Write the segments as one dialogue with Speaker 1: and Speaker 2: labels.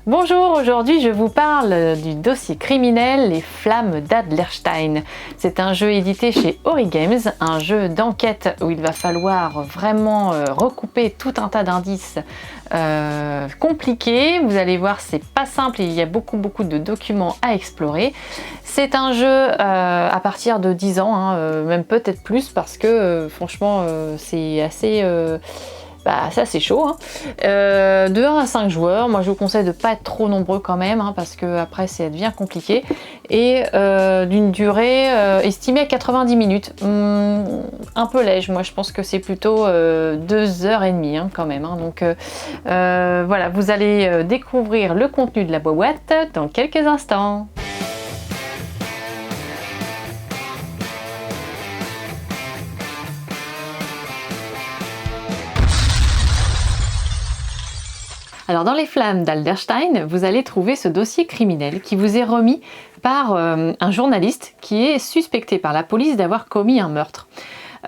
Speaker 1: Bonjour, aujourd'hui je vous parle du dossier criminel Les Flammes d'Adlerstein. C'est un jeu édité chez Ori Games, un jeu d'enquête où il va falloir vraiment recouper tout un tas d'indices compliqués. Vous allez voir, c'est pas simple, il y a beaucoup de documents à explorer. C'est un jeu à partir de 10 ans, même peut-être plus parce que franchement c'est assez... ça c'est chaud, de 1 à 5 joueurs. Moi je vous conseille de ne pas être trop nombreux quand même, parce que après ça devient compliqué, et d'une durée estimée à 90 minutes, un peu léger. Moi je pense que c'est plutôt 2h30 quand même, donc voilà, vous allez découvrir le contenu de la boîte dans quelques instants. Alors dans les Flammes d'Adlerstein, vous allez trouver ce dossier criminel qui vous est remis par un journaliste qui est suspecté par la police d'avoir commis un meurtre.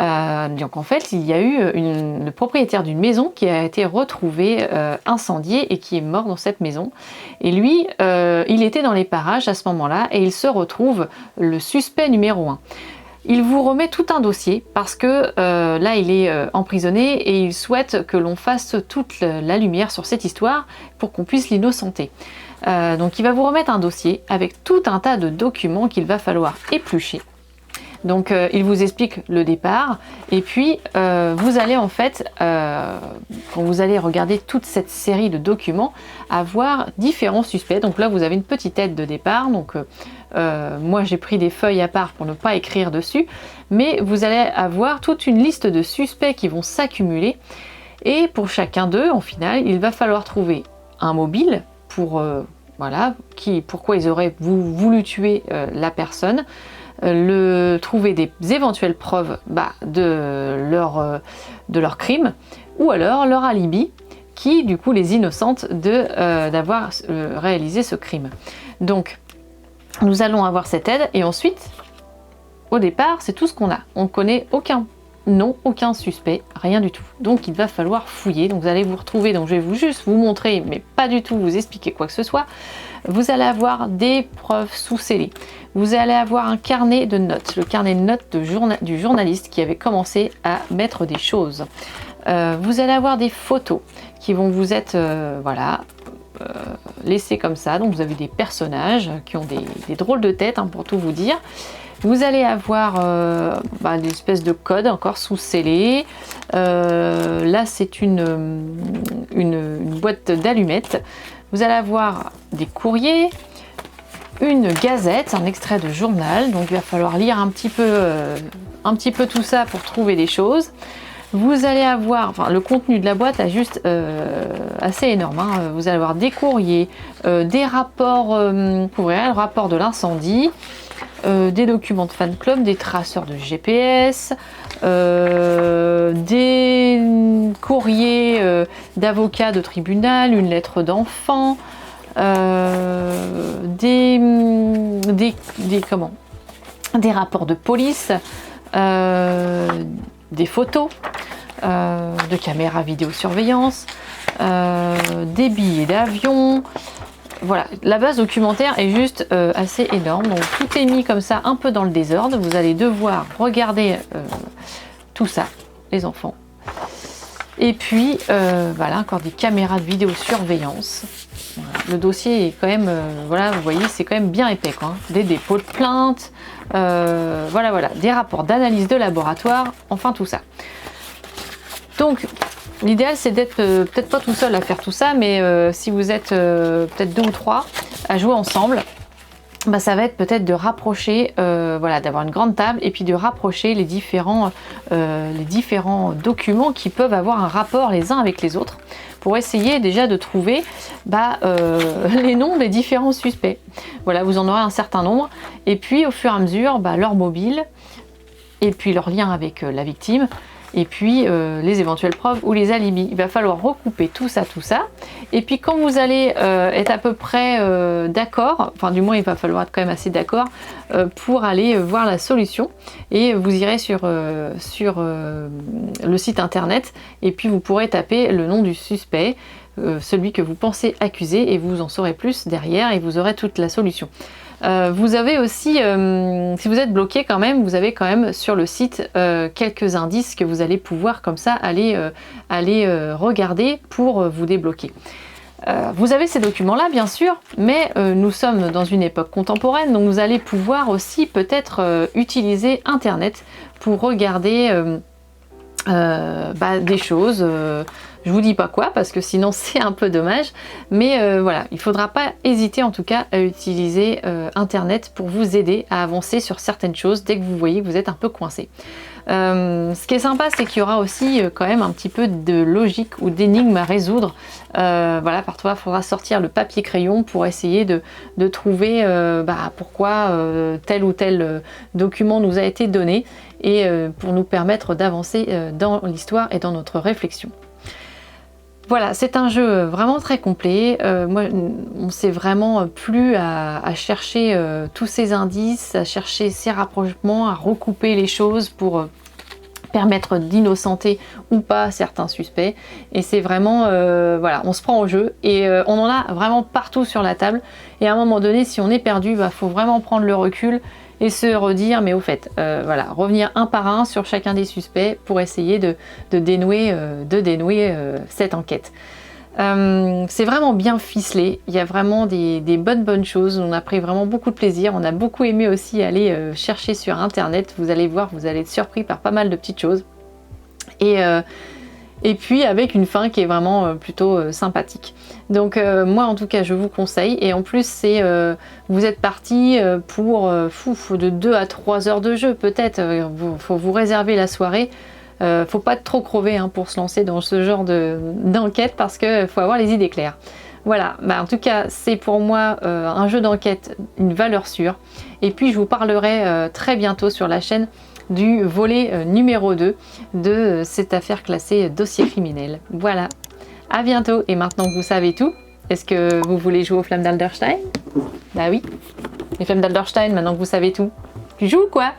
Speaker 1: Donc en fait, il y a eu le propriétaire d'une maison qui a été retrouvé incendié et qui est mort dans cette maison. Et lui, il était dans les parages à ce moment-là et il se retrouve le suspect numéro 1. Il vous remet tout un dossier parce que là il est emprisonné et il souhaite que l'on fasse toute la lumière sur cette histoire pour qu'on puisse l'innocenter. Donc il va vous remettre un dossier avec tout un tas de documents qu'il va falloir éplucher. Donc il vous explique le départ et puis vous allez en fait, quand vous allez regarder toute cette série de documents, avoir différents suspects. Donc là vous avez une petite aide de départ, donc moi j'ai pris des feuilles à part pour ne pas écrire dessus, mais vous allez avoir toute une liste de suspects qui vont s'accumuler et pour chacun d'eux, en final, il va falloir trouver un mobile pour pourquoi ils auraient voulu tuer la personne, trouver des éventuelles preuves de leur crime, ou alors leur alibi qui du coup les innocente d'avoir réalisé ce crime. Donc nous allons avoir cette aide et ensuite au départ c'est tout ce qu'on a, on ne connaît aucun nom, aucun suspect, rien du tout. Donc il va falloir fouiller. Donc vous allez vous retrouver, donc je vais juste vous montrer, mais pas du tout vous expliquer quoi que ce soit. Vous allez avoir des preuves sous scellées. Vous allez avoir un carnet de notes, le carnet de notes du journaliste qui avait commencé à mettre des choses. Vous allez avoir des photos qui vont vous être laissées comme ça. Donc vous avez des personnages qui ont des drôles de têtes, pour tout vous dire. Vous allez avoir des espèces de codes encore sous scellés. Là c'est une boîte d'allumettes. Vous allez avoir des courriers, une gazette, un extrait de journal. Donc il va falloir lire un petit peu tout ça pour trouver des choses. Vous allez avoir, le contenu de la boîte est juste assez énorme. Vous allez avoir des courriers, des rapports, le rapport de l'incendie, des documents de fan club, des traceurs de GPS, des courriers d'avocats de tribunal, une lettre d'enfant, des rapports de police, des photos de caméras vidéosurveillance, des billets d'avion. Voilà, la base documentaire est juste assez énorme, donc tout est mis comme ça un peu dans le désordre. Vous allez devoir regarder tout ça, les enfants. Et puis encore des caméras de vidéosurveillance. Voilà. Le dossier est quand même, vous voyez, c'est quand même bien épais, des dépôts de plainte, des rapports d'analyse de laboratoire, enfin tout ça. Donc l'idéal c'est d'être peut-être pas tout seul à faire tout ça, mais si vous êtes peut-être 2 ou 3 à jouer ensemble, ça va être peut-être de rapprocher, d'avoir une grande table et puis de rapprocher les différents documents qui peuvent avoir un rapport les uns avec les autres pour essayer déjà de trouver les noms des différents suspects. Voilà, vous en aurez un certain nombre et puis au fur et à mesure, leur mobile et puis leur lien avec la victime. Et puis les éventuelles preuves ou les alibis. Il va falloir recouper tout ça. Et puis quand vous allez être à peu près d'accord, du moins il va falloir être quand même assez d'accord pour aller voir la solution. Et vous irez sur le site internet et puis vous pourrez taper le nom du suspect. celui que vous pensez accuser, et vous en saurez plus derrière et vous aurez toute la solution. Vous avez aussi, si vous êtes bloqué quand même, vous avez quand même sur le site quelques indices que vous allez pouvoir comme ça aller regarder pour vous débloquer. Vous avez ces documents-là bien sûr, mais nous sommes dans une époque contemporaine, donc vous allez pouvoir aussi peut-être utiliser Internet pour regarder des choses. Je vous dis pas quoi parce que sinon c'est un peu dommage, mais voilà, il faudra pas hésiter en tout cas à utiliser Internet pour vous aider à avancer sur certaines choses dès que vous voyez que vous êtes un peu coincé. Ce qui est sympa, c'est qu'il y aura aussi quand même un petit peu de logique ou d'énigmes à résoudre. Voilà, parfois il faudra sortir le papier crayon pour essayer de trouver pourquoi tel ou tel document nous a été donné, et pour nous permettre d'avancer dans l'histoire et dans notre réflexion. Voilà, c'est un jeu vraiment très complet. Moi, on s'est vraiment plu à chercher tous ces indices, à chercher ces rapprochements, à recouper les choses pour permettre d'innocenter ou pas certains suspects. Et c'est vraiment, voilà, on se prend au jeu et on en a vraiment partout sur la table. Et à un moment donné, si on est perdu, faut vraiment prendre le recul et se redire, mais au fait, voilà, revenir un par un sur chacun des suspects pour essayer de dénouer cette enquête. C'est vraiment bien ficelé, il y a vraiment des bonnes choses, on a pris vraiment beaucoup de plaisir, on a beaucoup aimé aussi aller chercher sur Internet, vous allez voir, vous allez être surpris par pas mal de petites choses. Et puis avec une fin qui est vraiment plutôt sympathique. Donc moi en tout cas je vous conseille, et en plus c'est vous êtes parti pour de 2 à 3 heures de jeu peut-être, faut vous réserver la soirée. Faut pas être trop crevé pour se lancer dans ce genre d'enquête parce que faut avoir les idées claires. Voilà, en tout cas c'est pour moi un jeu d'enquête, une valeur sûre. Et puis je vous parlerai très bientôt sur la chaîne du volet numéro 2 de cette affaire classée dossier criminel. Voilà, à bientôt. Et maintenant que vous savez tout, est-ce que vous voulez jouer aux Flammes d'Alderstein? Bah oui, les Flammes d'Alderstein, maintenant que vous savez tout. Tu joues quoi?